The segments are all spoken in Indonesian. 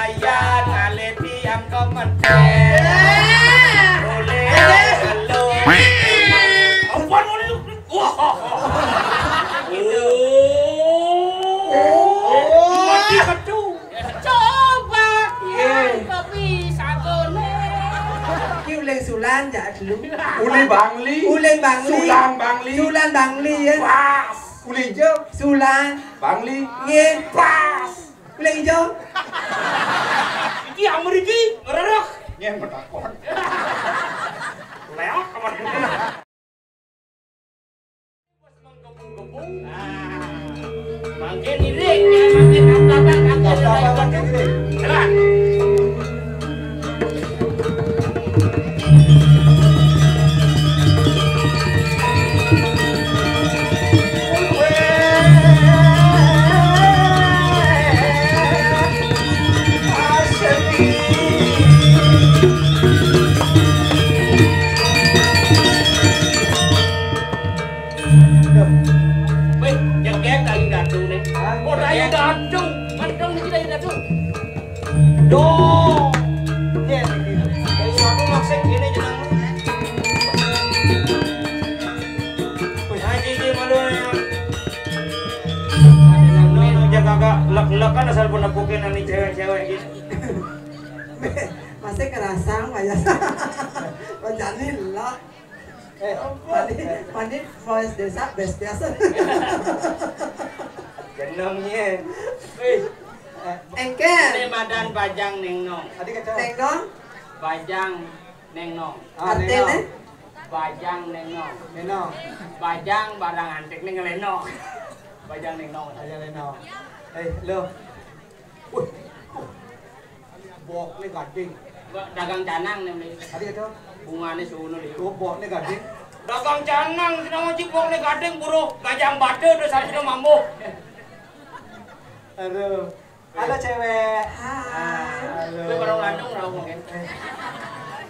wayan ngaleti yang kementerian boleh halo apa nih wah mati kedu coba tapi sagone kêu lên Sulan dạ đúng uli bangli Ulen Bangli Sulan bangli Sulan Bangli á pas uli hijau Sulan bangli nghe pas lên hijau iki Ameriki ngerek nyen metakon leok kemana makin irik makin apa-apa makin irik jalan Duh, ya, dari suatu maksud ini jenang. Wih, haji je malu ya. Ada jaga agak lek-lek kan asal pun napukin ani cewek-cewek gitu. masih kerasa nggak ya penjani lah mandi voice desa best biasa jenengnya. Wih. engkel Ini badan bajang neng nong. neng dong Bajang neng nong. artinya Bajang neng nong. Neng bajang barang antik neng leno. Bajang neng nong. Bajang leno. Lo. Wih. Bok nih gading. Dagang canang nih. Tadi itu bungane suno nih. Bok nih gading. Dagang canang tidak mau cipok nih gading buru gajang batu udah satu mampu. Aduh. Halo cewek. hai Halo. Gue baru landung raw mungkin.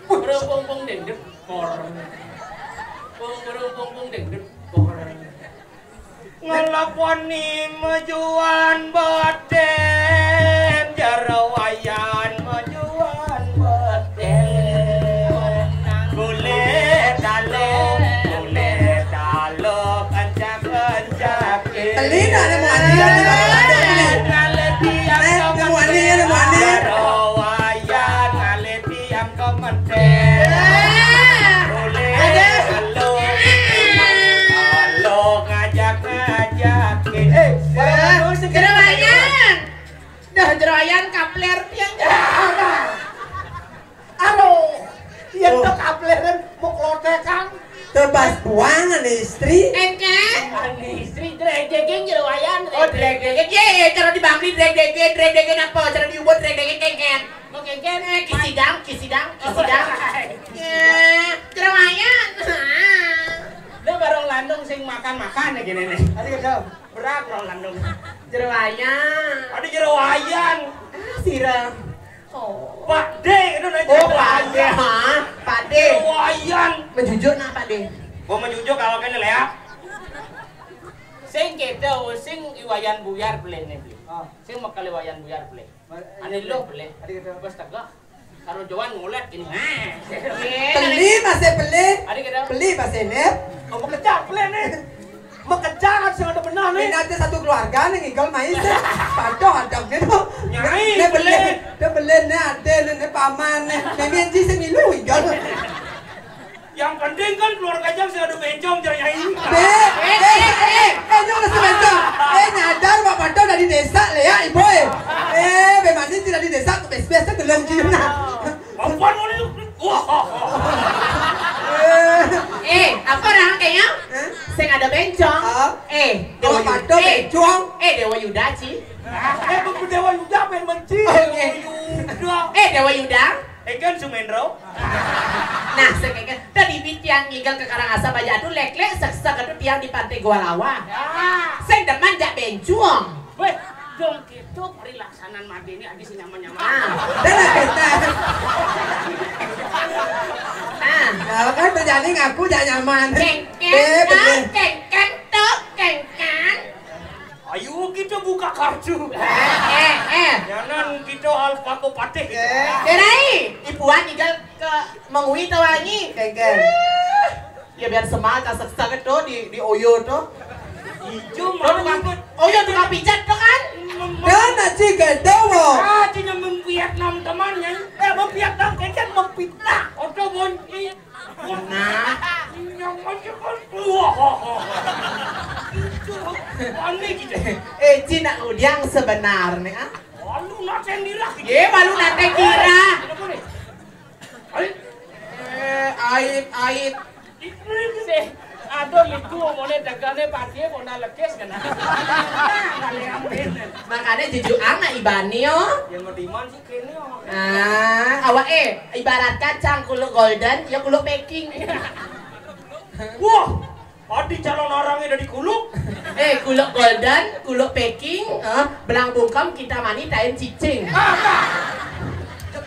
Baru pung dendut kor. Pung dendut kor. Ngelaponi majuan baden jarawayan majuan baden. Boleh dalo kencak. beli nggak ada mau andi ada mau andi Rawayan ngaleti yang kementerian boleh halo ngajak Jerawayan dah jerawayan kapler yang aduh yang tuh kapleran mau klotekan terbas buangan istri engke istri dreg-dregeng jerawayan dreg-dregeng ye cara dibangkit dreg-dregeng apa cara diubut dreg-dregeng kengken mau kengken kisidang ya jerawayan dia baru landung sing makan-makan gini nih tadi kedap berak baru landung jerawayan ada jerawayan sirah Pak D itu nanya Pak D Pak D jerawayan menjujur nah Pak D gua menjujur kalau kene lea sing gitu sing iwayan buyar beli nih sing makal iwayan buyar beli ane lo beli pas tegak karo Joan ngulet gini beli masih beli masih nep mau kecak beli nih mau kecak sing ada benar nih ini ada satu keluarga nih ngigol mais padoh ada gitu Nyai, nih beli nih ada nih paman nih mienji semilu ngigol yang penting kan keluarga jam sing ada bencong jar nyai nyong nasi bencong nyadar pak padoh dari desa ya ibu bemani tidak di desa biasa gelem cina apaan mau nih wah apa orang kayaknya sing ada bencong Dewa padoh bencong Dewa Yuda Ci Dewa Yuda pengen benci Dewa Yuda kan Sumendro nah sekengken tadi yang ngigel ke Karangasem aja aduh lek-lek sek-sek aduh tiang di pantai Gualawa sing deman jak bencong weh dong gitu perilaksanaan mati ini ada si nyaman-nyaman dan kita kalau kan terjadi ngaku gak nyaman kengken tuh kengken ayo kita buka kartu. Jangan kita harus pakai patih. Derai, ibuan tinggal ke mengui tawangi. Kengkel. Ya biar semangat saksa itu di Oyo tuh. Ijo malah Oyo tukang pijat tuh kan? Dan aja gitu wo. Cina Vietnam temannya. Vietnam kan mempitnah. Oto bonci. Nah, yang macam wah. Aneh gitu. Cina udiang sebenarnya. Malu nak sendirilah. Ye, malu nanti kira. Ait. Aduh itu omongnya dagangnya padi mau nalekes kan. Makanya jujur anak ibani yo. Yang mau diman sih kene. Awak ibarat kacang kulo golden, ya kulo packing. Wah, adi calon orangnya dari kuluk. Kulo golden, kulo packing, belang bungkam kita mani tain cicing.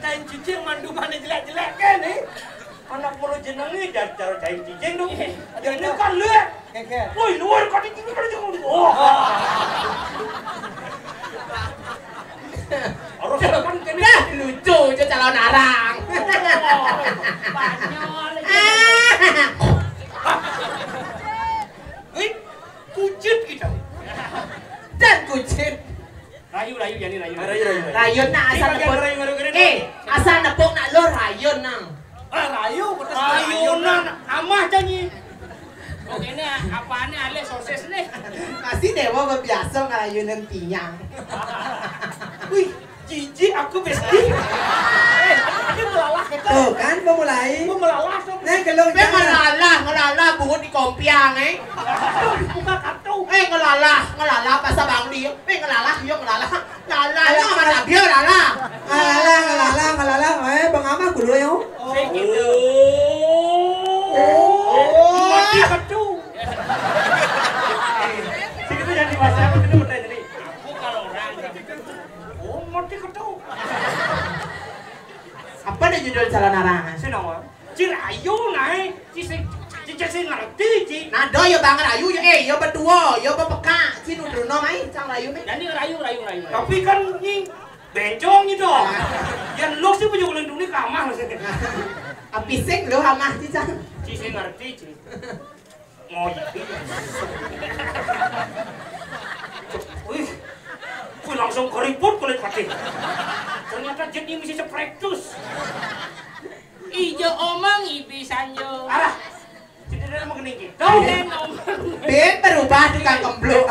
Tain cicing mandu mana jelek-jelek kan anak perlu jenengi cara tain cicing dong. Jadi kan lihat. Woi, luar kau di sini kalau jangan. Harus kan kene lucu aja calon arang. Banyol. Kucit kita. Dan kucit. Rayu yani rayu. Rayun nak asal nepuk. Asal nepuk nak lo rayun nang. Rayunan amah janji. Kok ini apaan ale sosis nih? Masih dewa biasa ngarayunan tiang. Wih, jijik aku besti. Ini melalah kita. Tuh kan pemulai. Melalah. Nah kalau ngelalah bungut di kompiang Buka kartu. ngelalah pas abang dia. Ngelalah mana dia ngelalah. Ngalalah. Bang Ama kulo yo. Mati kartu. Segitu jadi bahasa aku itu udah jadi. Aku kalau orang mati kartu. Apa dah judul calon arang? Sinawa. Cirayu naik. Cici ngerti ci. Nah do yo banget ayu yo berdua yo bepeka. Ci nudruno mai cang rayu me. Jadi rayu. Tapi kan ini bencong itu. Yang lo sih punya ulang dunia kamar sih. Apising lo hamah ci cang. Cici ngerti ci. Ngoyi. Wih. Gue langsung keriput kulit pati. Ternyata jadi mesti seprektus. Ijo omong ibisanyo. Arah. Sini dia mengenai kita. Ben berubah tukang kemblok.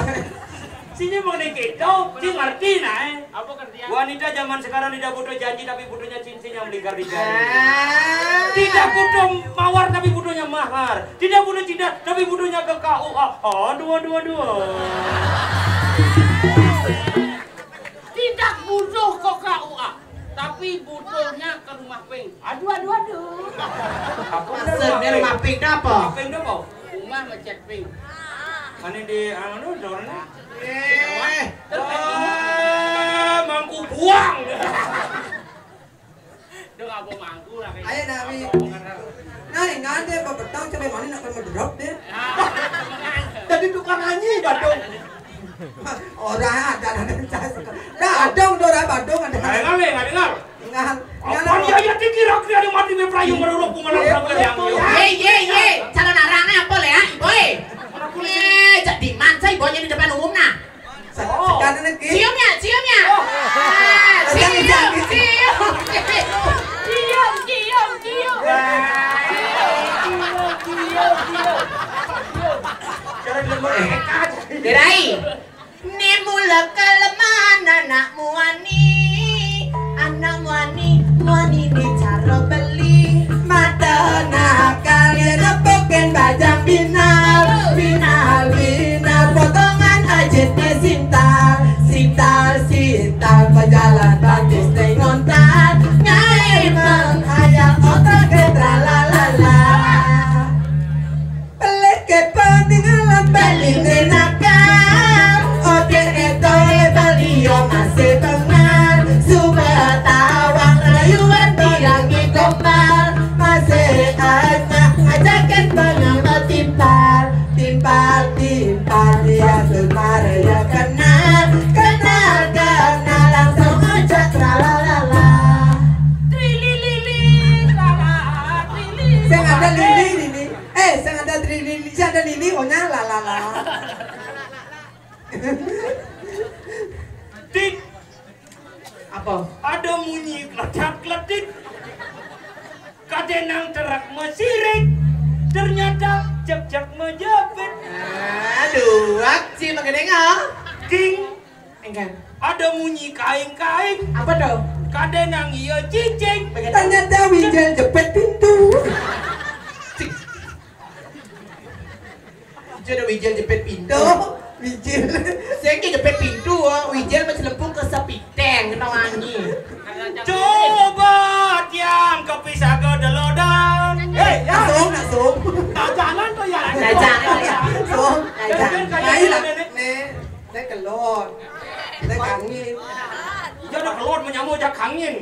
Sini mengenai kita, dia ngerti nah. Apa kerjaan? Wanita zaman sekarang tidak butuh janji tapi butuhnya cincin yang melingkar di jari. Tidak butuh mawar tapi butuhnya mahar. Tidak butuh cinta tapi butuhnya ke KUA. Aduh. Tidak butuh ke KUA. Tapi butuhnya ke rumah pink. Aduh. Maksudnya rumah pink apa? Rumah pink apa? Rumah ngecek pink. Mana di dorna? Mangku buang. Dia nggak mau mangku lah. Ayo Nabi. Nah ingat deh petang sampai mana nak drop deh. Tadi tukang nyanyi badung. Orang ada Badung tuh orang Badung ada. Nggak dengar. Ingat. Apa dia dikira-kira ada mati berpayung beruruk bunga yang. Ye. Calon arangnya apa ya, Iboy? Jadi manca Iboynya di depan umum nah. Sekarang lagi. Ciumnya. Cium. Derai. Nemula kelemahan anak muani bicara beli mata nakal ya nepokin bajang binal potongan ajetnya sintal pejalan bagus tengontan ngai menghayal otak ketralalala pelik ke peninggalan balik nakal oke itu beliau masih pengen suka tawang rayuan bilangi gombal masih ajakan pengamat timpal dia kemarin ya kena Dit. Apa? Ada bunyi kledak-kledik. Kadenang terak mesirik. Ternyata jak-jak menjepit. Aduh, akci mengenengah. King. Enggan. Ada bunyi kain-kain. Apa tuh? Kadenang iya cicing. Ternyata Wijel jepit pintu. Ada Wijel jepit pintu. Tuh, Wijel. Saya jepit pintu, Wijel macam lempung ke sepiteng, kena wangi. Coba tiang kepisah ke delodan. Hei, nak song. Jangan tuh ya. Nah, jangan ya. Song. Jangan. Nai lah. Nek kelon. Nek angin. Jangan keluar menyamuk jak angin.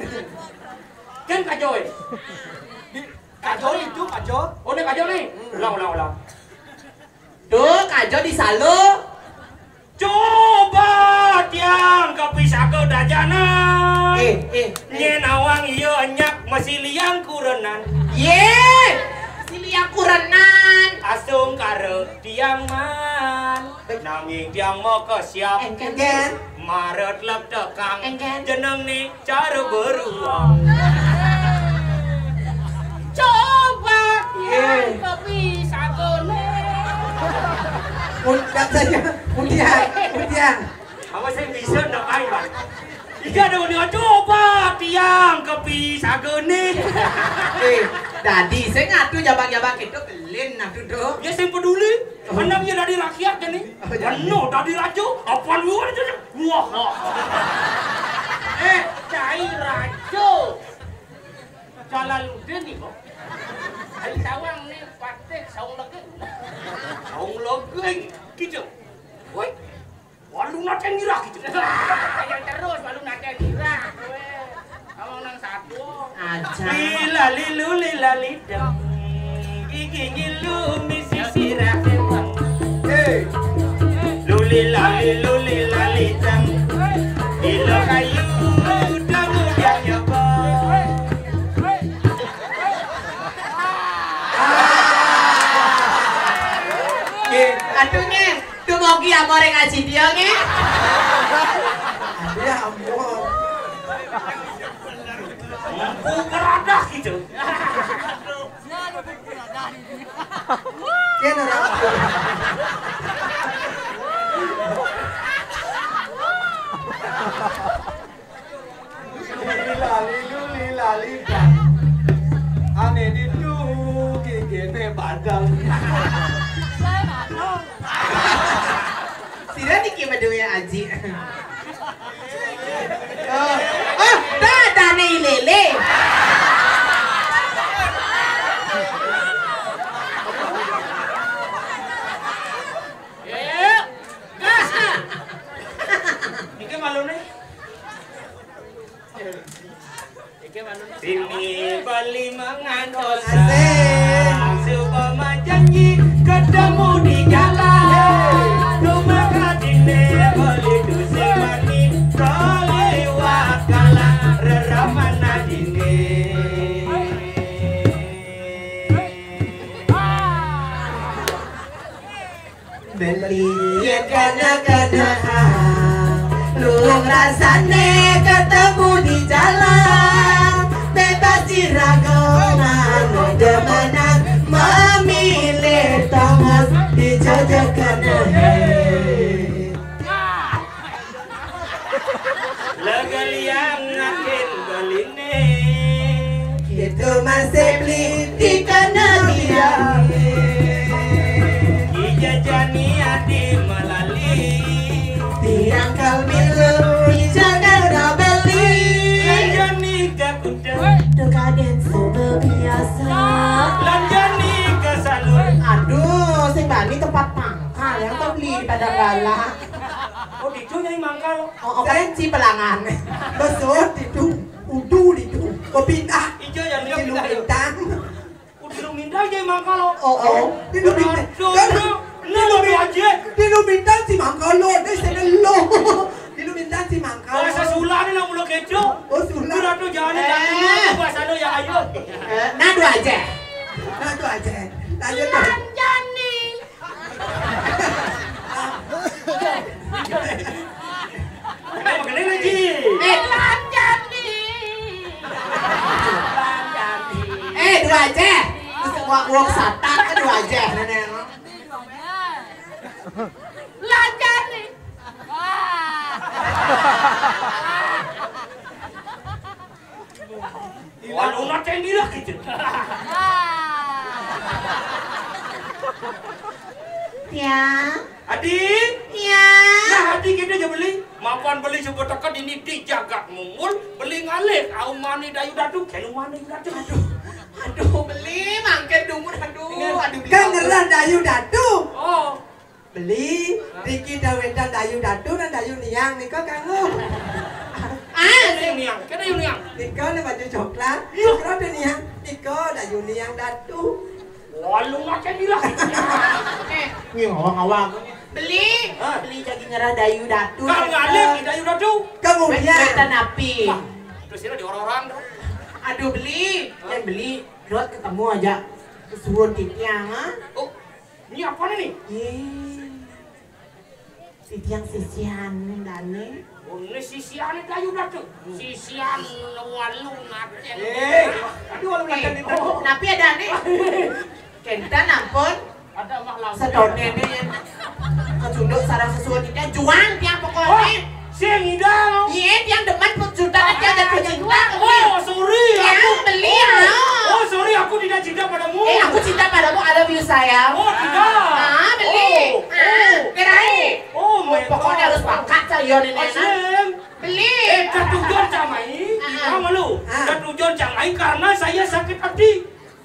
Kan kajoy. Kajoy itu kajoy. Oh, ini kajoy nih. Ulang. Tuh, kajo di salo. Coba tiang kepisah ke dajanan. Nyenawang iya nyak masih liang kurenan. Siliang kurenan. Asung kare tiang man. Nanging tiang mau ke siap. Enggan. Maret lep tekang. Enggan. Jeneng nih cara beruang. Coba tiang kepisah ke Undang saja. Undian. Apa saya bisa ndak air bang? Iya ada udah coba tiang kepisah geni. Dadi saya ngatu jabang-jabang itu kelin nah tuh. Ya saya peduli. Hendak dia dari rakyat jadi. Penuh dari raja. Apaan luar aja? Wah. Cai raja. Jalaluddin nih kok. Hari sawang nih patek saung lagi. Saung lagi gitu. Woi. Walu naten ngira gitu. Yang terus walu naten ngira. Awang nang satu. Aja. Lila lidang. Gigi ngilu misi sirah kewang. Hey. Lulila lidang. Ilo kayu damu yang nyoba. Aduhnya, tuh mau ki amore ngaji dia nge. Ya ampun. Beradah gitu. Kena rapi. Lila. Ane itu gigene badang. Sira niki madunya aji. Dadane lele. Gas. Iki malu nih. Sini bali mangan dosa. Supaya janji ketemu di jalan. Rumah kadine bali dusi mani. Kelewat kala reraman adine. Beli kana lu rasane ketemu di jalan bebas diragukan demenan memilih tangan dijajakan Legaliang ngakin galine. itu masih beli di kana dia Dijajani adi melali. tiang kau milu jangan kau beli Lanjani ke kuda. dukaden sebiasa Lanjani ke salur. Aduh, sing bani tempat mangkal yang tuh beli di Padang Galah. Oh di nyai mangkal. Oh, kan ci pelangan. besot itu udu itu kepindah Ijo yang dia di pindah. bintang Udah lu mindah nyai mangkal. oh di bintang Ini lu aja. di bintang si mangkalo di sana lo di bintang si mangkalo Bahasa Sula ni nak mula kejo. oh sulah Kira tu jangan jangan bahasa lu yang ayo. Nadu aja. nah tu aja lanjut tuh Lanjani. wong satak kan wajah nenek. Lancar nih. Walau nanti lah gitu. Tiang. Adik. Tiang. Nah adik kita aja beli. Mapan beli sebuah tekan ini dijagat mumul. Beli ngalih. Kau mani dayu dadu. Kau mani dadu. Aduh beli mangken dumur aduh. Kan ngerah dayu dadu. Oh. Beli Riki dawetan dayu dadu dan dayu niang niko kangu. Dayu niang. Kau dayu niang. Niko ni baju coklat. Niko ada niang. Niko dayu niang dadu. Walau nanti lah. Ini ngawang-ngawang. Beli jadi ngerah dayu dadu. Kau ngalih dayu dadu. Kemudian Wetan api. Terus ini di orang-orang. Aduh beli, yang beli, Rod ketemu aja suruh Titiang, ah? Oh, ini apa nih? Titiang sisian dane. Oh, ini sisian dayu dadu. Sisian walu naten. Aduh walu naten itu. Napi ada nih. Kenta nampun. Ada makhluk. Sedon nenek kecunduk sarang sesuatu Titiang juang tiang pokoknya. Siang hidang. Iya, tiang demen juta aja jatuh cinta. Oh, sorry. Aku beli Oh, sorry, aku tidak cinta padamu. aku cinta padamu, I love you sayang. Oh, tidak. Beli. Kirain. Oh, Pokoknya harus pangkat saya nenek. Asyik. Beli. Ketujuan camai. Kamu lu. Ketujuan camai karena saya sakit hati.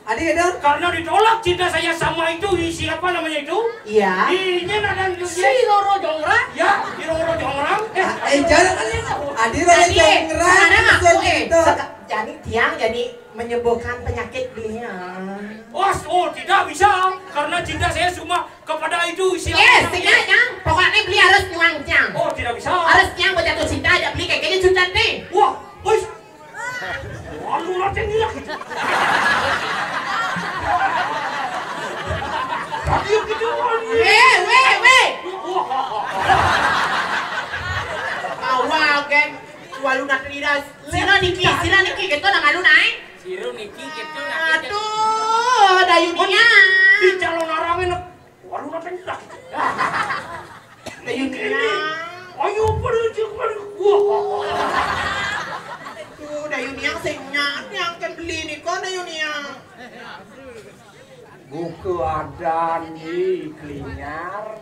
adik ada Karena ditolak cinta saya sama itu siapa namanya itu? Iya. Ini ada Si Loro Jongra. Ya, di Roro Jongrang. jangan adik ada jongrang. Sekarang aku jadi tiang jadi menyembuhkan penyakit belinya. Oh, tidak bisa. Karena cinta saya cuma kepada itu siapa? Yes, tidak yang. Pokoknya beli harus nyuang tiang. Oh, tidak bisa. Harus tiang buat jatuh cinta aja beli kayaknya juta nih. Wah, bos. Wah, lu nanti gila gitu. Tadi gitu. Weh. Awal geng. Walu nak liras. Sila Niki gitu nama lu naik. Siru Niki gitu Aduh, dayunya. Di calon orangin. Walu nanti gila. Dayunya. Ayo pergi. Wah. Tuh dayunya senyat yang kan beli nih kok dayunya. Buku ada nih klinyar.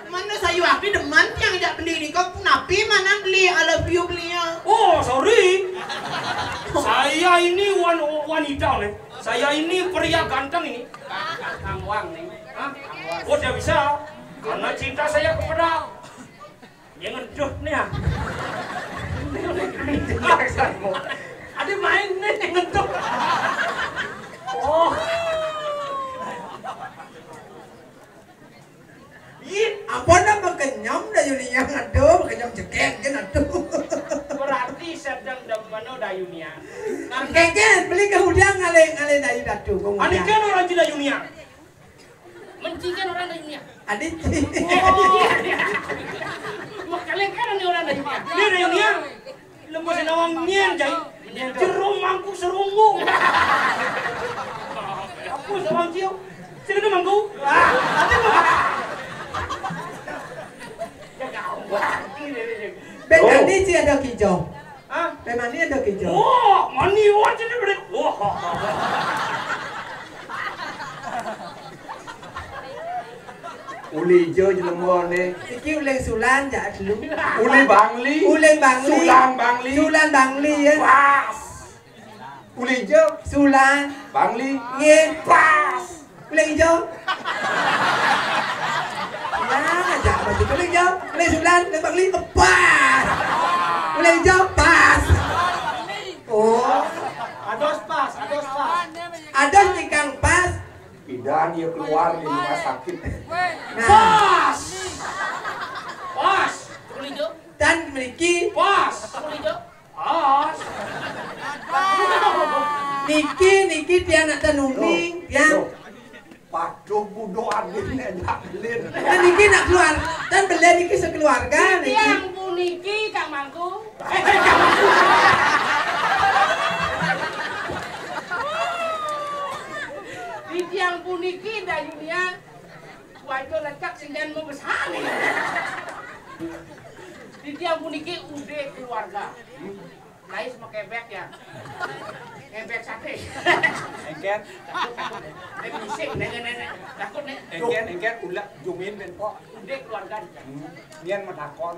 Mana saya waktu demen yang tidak beli nih kok napi mana beli I love you belinya. Oh, sorry. Saya ini wanita nih. Saya ini pria ganteng ini. Kangwang nih. Oh, tidak bisa. Karena cinta saya kepada yang ngeduh nih ya. Ada main nih yang ngeduh. Oh. Ampun nama kenyam dayu niang aduh kenyam cekek kan aduh. Berarti sedang demen dayunya. Keken beli kemudian ngale dayu dadu kemudian. Adik kan orang cinta dayunya. Mencikan orang dayunya. Adik. Makanya kan orang dayunya. Ini dayunya. Lembut nawang nyen jai. Jerum mangku serunggu. Aku sawang ciu. Sini mangku. Nanti Bemani sih ada kijau. Hah? Bemani ada kijau. Wah, mani wajib ni beri. Wah. Uli jo jelema ni. Iki uleng sulan ja dulu. Uli bangli. Uleng bangli. Sulang bangli. Sulan bangli ya. Pas. Uli jo Sulan. bangli. Nge. Pas. Uleng hijau. Nah, aja baju uleng hijau. Uleng sulan, uleng bangli pas. Uleng hijau pas. Oh, Ados pas. ada tikang pas. Idan dia keluar di rumah sakit. Nah, Pas. Pas. Kulijo. dan memiliki Pas. Kulijo. Pas. Niki dia nak nuning yang Paduh budo adin enak lin. dan Niki nak keluar dan beli Niki sekeluarga Niki. Yang puniki Kang Mangku. kebek ya. Kebek sate. Engket. Nek bising nenek takut nek. Engket ulak jumin ben kok. Udah keluarga. Nien medakon.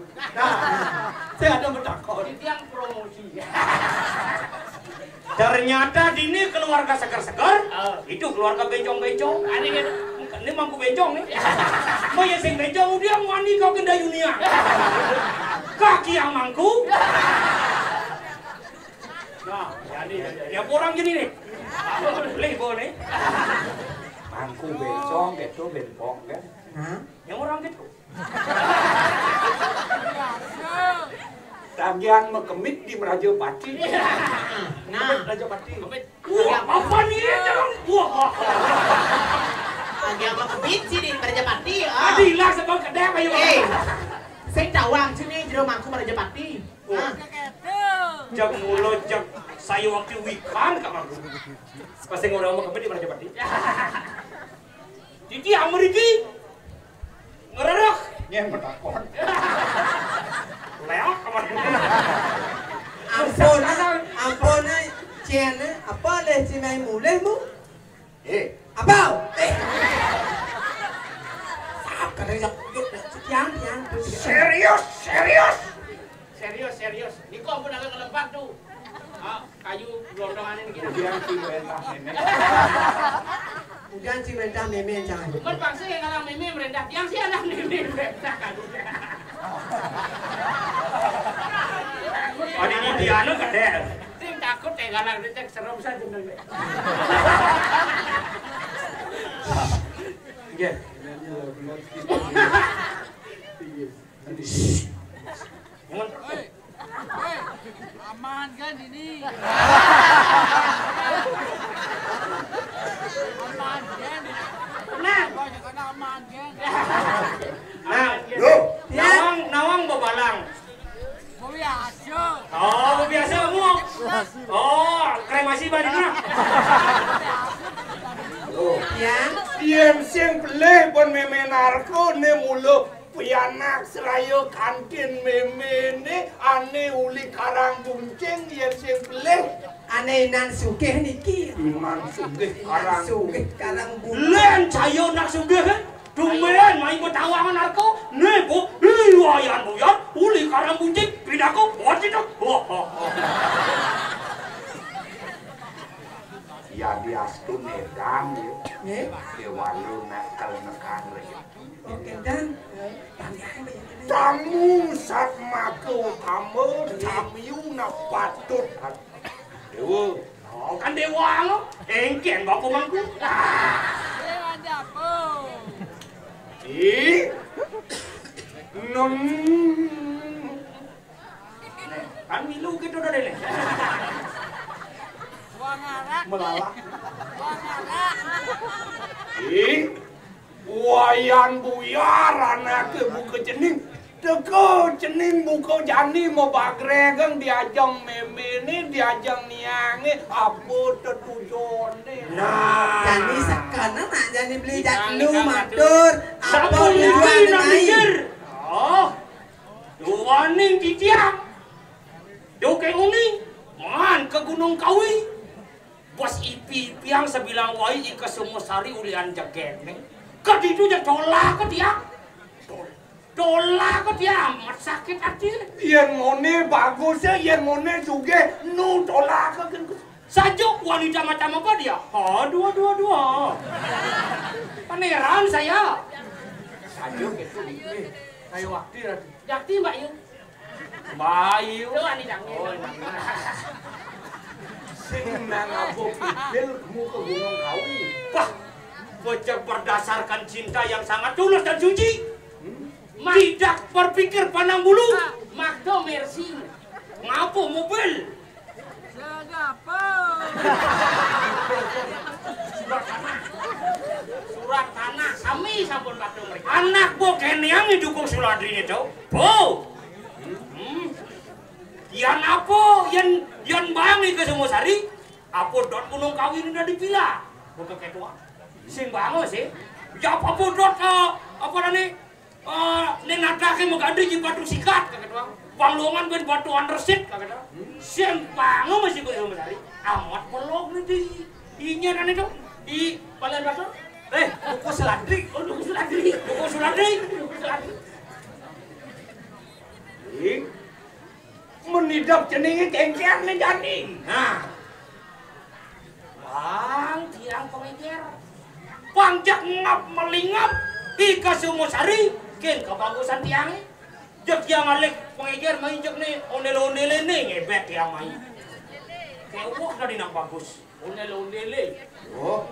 Saya ada bertakon. Ini yang promosi. Ternyata Dini keluarga seger-seger. Itu keluarga bencong-bencong. Ani kan Ini mangku bencong nih. Mau ya sing bencong dia wani kau kenda dunia. Kaki yang mangku. Nah, jadi ya orang gini nih. Lebo nih. Mangku bencong gitu benpong kan. Yang orang gitu. Tagihan mekemit di Raja Pati. nah, Raja Pati. Wah, Apa nih? Jangan. Wah. lagi sama kebit sih di Marjapati. Adilah sebab kedai ayo. Saya cawang sini jero mangku Marjapati. Jak mulut jak saya waktu wikan kak mangku. Pasti ngorang mau kembali di Raja Pati. Jadi Ameriki ngererak. Nien medakon. Leak kemana? Ampun, Cian, apa leh si mai mulemu? Apa? Saat kadang yang Serius. Ini kok pun agak ngelempak tuh. Kayu gelondongan ini gitu. Kemudian si merentah nenek. Bukan si mereka memen jangan. Kan bangsa yang ngalang meme merendah tiang sih anak meme merendah kan. Adi ini Diana kadang. Sing takut ngalang detek serem saja nih. Iya. Aman kan ini? Aman kan? Tenang. Banyak kan aman kan? Nah, nawang bebalang. Mau biasa. Oh, biasa kamu. Oh, kremasi badina. Yang Diem sing peleh pun meme narko ne mulo pianak serayo kantin meme ne ane uli karang bunceng diem sing peleh aneh nan sugih niki. iman sugih karang Sugih karang bulu. Len cayo nak sugih kan? Tumben main ko tawangan narko. Nego, iwayan buyar, uli karang buncing, pidako, wajib dong. ya diastu nedam Eh, dewalu nakal nekan dan tamu sat maku tamu tamiu na patut dewa Oh, kan dewa lo. Engken baku mangku. Jangan dapur. non Kan milu gitu dah deh. Buang arak. melalak Buang arak. wayan buyar anak buka cening teko cening buka jani mau bagregang diajang meme ni diajang niange apa tetujon ni jadi sekarang nak jadi beli lu matur. Apa Sampun tujuan iki nak naik? mikir. Oh. Duwaning titiang. Doke uni. Man ke Gunung Kawi. Bos ipi piang sebilang wai ika semua sari ulian jaket nih. Keditu je tolak ke dia. Tolak ke dia. Amat sakit hati. yen ngone bagus yen ngone juga nu tolak ke Sajuk wanita macam apa dia? Oh, dua. Paneran saya. saja gitu Kayu waktu lah. Jakti Mbak Yu. Bayu. Itu ani dange. sing nang apa pipil kamu ke Gunung Kawi Wah, bocah berdasarkan cinta yang sangat tulus dan suci. Tidak berpikir pandang bulu. Magdo Mercy. Ngapu mobil. Jangan dapur. Surat tanah sami sampun Magdo mereka. Anak boken yang didukung Suladri itu. Bo. Yan apa? Yan bangi ke semua sari. Apa dot Gunung Kawi ini udah dipila. Untuk ketua. Sing bango sih. Ya apa dot apa nani? Nenadake mau gandri di batu sikat ke ketua. Palungan ben batuan resik kagak. Sing pango masih kudu Sari. Amat pelok nih di kan itu di Palen Batu. Buku Seladri. Oh, buku Seladri. Buku Seladri. Menidap jenenge kengkean nih jadi. Nah. Bang, tiang pengejar. Pangjak ngap melingap ika Sumosari ken kebagusan tiangnya. Jek yang alik pengejar main jek nih ondel-ondele nih ngebet tiang main. Kewok tadi nak bagus. Ondel-ondele. Oh.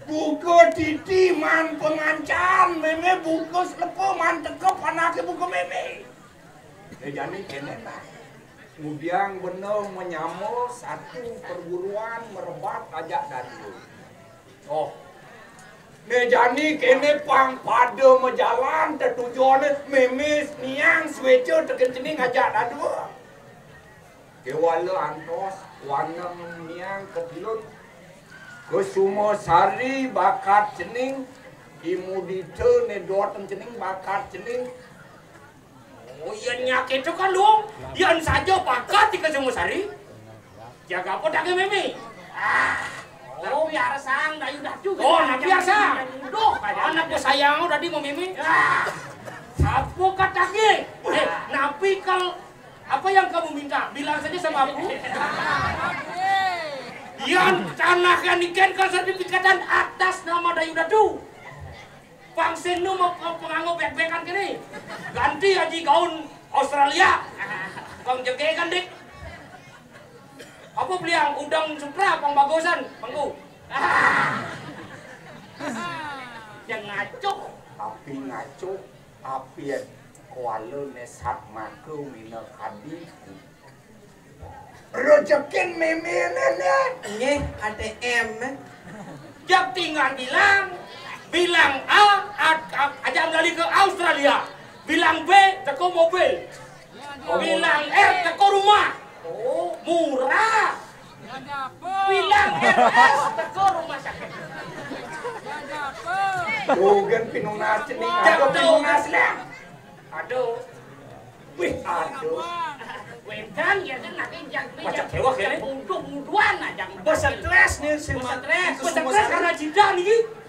Buku titi man pengancan meme buku selepo man tekep anaknya buku meme. Jadi kene lah. Kemudian bener menyamul satu perguruan merebat ajak dadu. Oh. Nejani kene pang pada mejalan tertujuan memes niang swece terkencening ajak dadu. Kewala antos wanang niang ketilut ke Sumosari bakat cening imudite nedoten cening bakat cening. Oh iya nyakit itu kan dong, yan saja bakat di Sumosari. Jaga apa dah meme? Oh biar sang dayu dadu. Oh nak biar sang. Duh, anak sayang udah di meme. Apa katanya? Napi kalau apa yang kamu minta? Bilang saja sama aku. Yan tanah kan ikan sertifikatan atas nama dayu dadu. Pang senu mau penganggo bek-bekan kini. Ganti haji gaun Australia. Pang jege kan dik. Apa beliang udang supra pang bagusan, pangku. Yang ngaco. Tapi ngaco, api kuala nesat maku mina kadi. Rojokin meme nenek. Ini ATM. Jak tinggal bilang A, ajak balik ke Australia. Bilang B, teko mobil. Bilang R, teko rumah. Oh, murah. Bilang RS, teko rumah sakit. Tuh kan pinunas ini, aduh pinunas lah. Aduh. Wih, aduh. Wedan ya kan nak injak macam kewak ya. Untuk muduan aja. Stres nih, stres karena jida nih.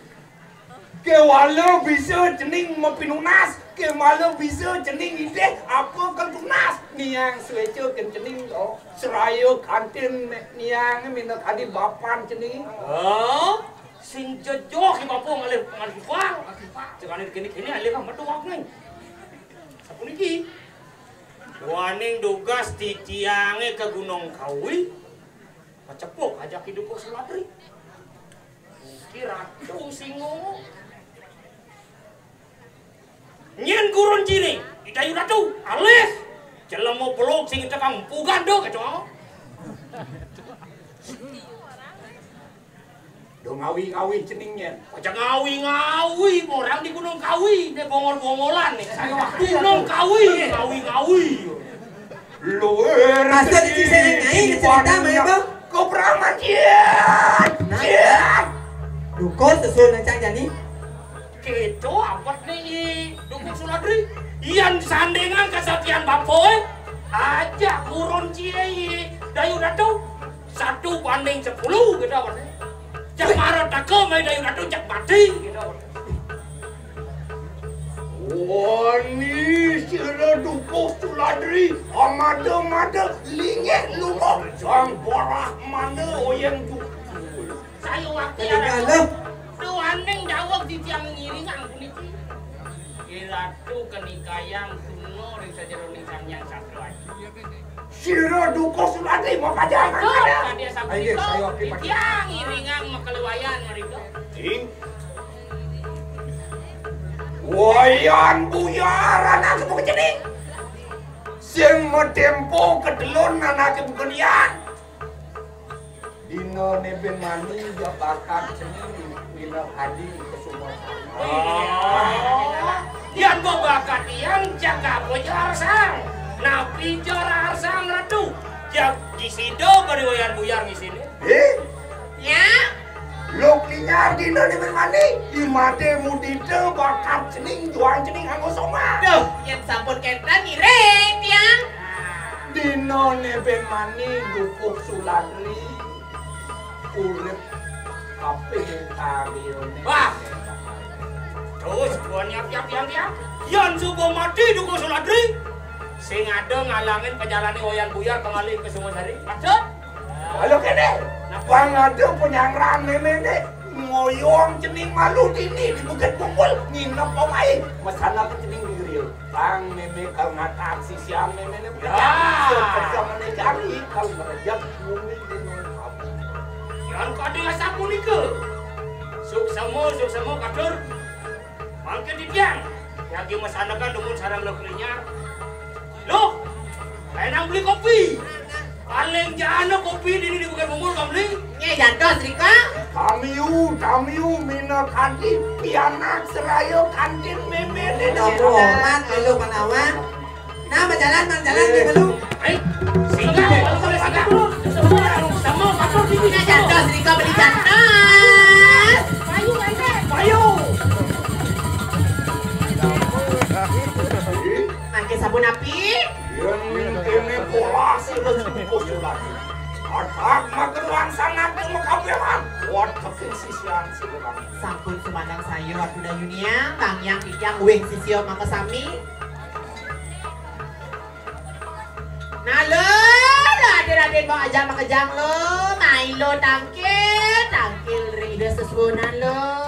Kewala bisa cening mepinunas, kewala bisa cening ide apa kan tunas. Niang swece kan cening oh seraya kantin niang minta kadi bapan cening. Oh, sing jojoh ki bapo ngalih ngalifang. Cekane kene alih ka metuak ning. Sapu niki. Waning dugas di tiange ke Gunung Kawi. Kacepuk ajak hidup kok Seladri. Kira tuh singo. Nyen gurun cini, itayu datu, alih, jelas mau peluk sing cekang pugando kecoa. Do ngawi ceningnya, macam ngawi, orang di Gunung Kawi, dia bongol-bongolan nih, saya waktu Gunung Kawi. Luar. Masa di sini cerita mana bang? Kau peramat ya. Dukun sesuai dengan jadi. Keto apa nih dukung Seladri yang sandengan kesatian bapoe aja kurun cie dayu datu 1 banding 10 gitu apa cak marot take mai dayu datu cak mati gitu. Wani sira dukung Seladri amada lingeh lumok jang borah mana oyang dukung saya waktu ya Tuaning dawag di tiang ngiringan puniki. Iratu kenikayang kuno ring sajero ning Sangyang Satwa. Sira duka Seladri mau pajangan kada. Ayo di tiang ngiringan makalewayan mariko. Ing. Wayan buyar anak bukan cening. Sing metempo kedelon anak bukan yan. Dino neben mani jabakan cening. Hadi ke Sumosari. Yan babakat yang jaga bojar sang. Napi jora sang ratu. Jak di sido beriwayan buyar di sini. Ya. Lok linyar dina ni bermani imade mudite bakat cening juang cening anggo soma. Duh, yang sampun kenta mireng tiang. Dina ni bermani dukuk suladri urip kaping tarione. Wah. Terus gua tiap Yan subuh mati dukung Suladri. Sing ada ngalangin pejalani Wayan Buyar pengalih ke Sumosari. Ada? Halo kene. Bang ada penyangran mene ngoyong cening malu dini di Bukit Bungkul nginep pemain. Masana ke cening di Rio. Bang meme kal ngatak si siam meme ne. Ya, perjalanan cari kal merejak bumi di nol. Yan kade ngasapu ni ke? Suk semu kadur. Mangke di tiang. Yagi masana kan dumun sarang leklinya. Loh, penang beli kopi. Paling jana kopi di Bukit Bungkul kamu beli. Nye jantos Rika. Kamiu mina kantin pianak serayo kantin meme ni Omat lu panawan. Nah, berjalan di belum. Singa, semua kadur di Nye jantos Rika beli jantos. Payu. Mangke sabun api. Yang ini pola seluruh surat. Atak makan langsana ke mekabehan. Watekin sisian sekarang. Sampun sumandang sayur aku dah yunia, bang yang pikang weng sisio maka sami. Nah lo, raden bawa aja makajang lo, main lo tangkil rida sesuunan lo.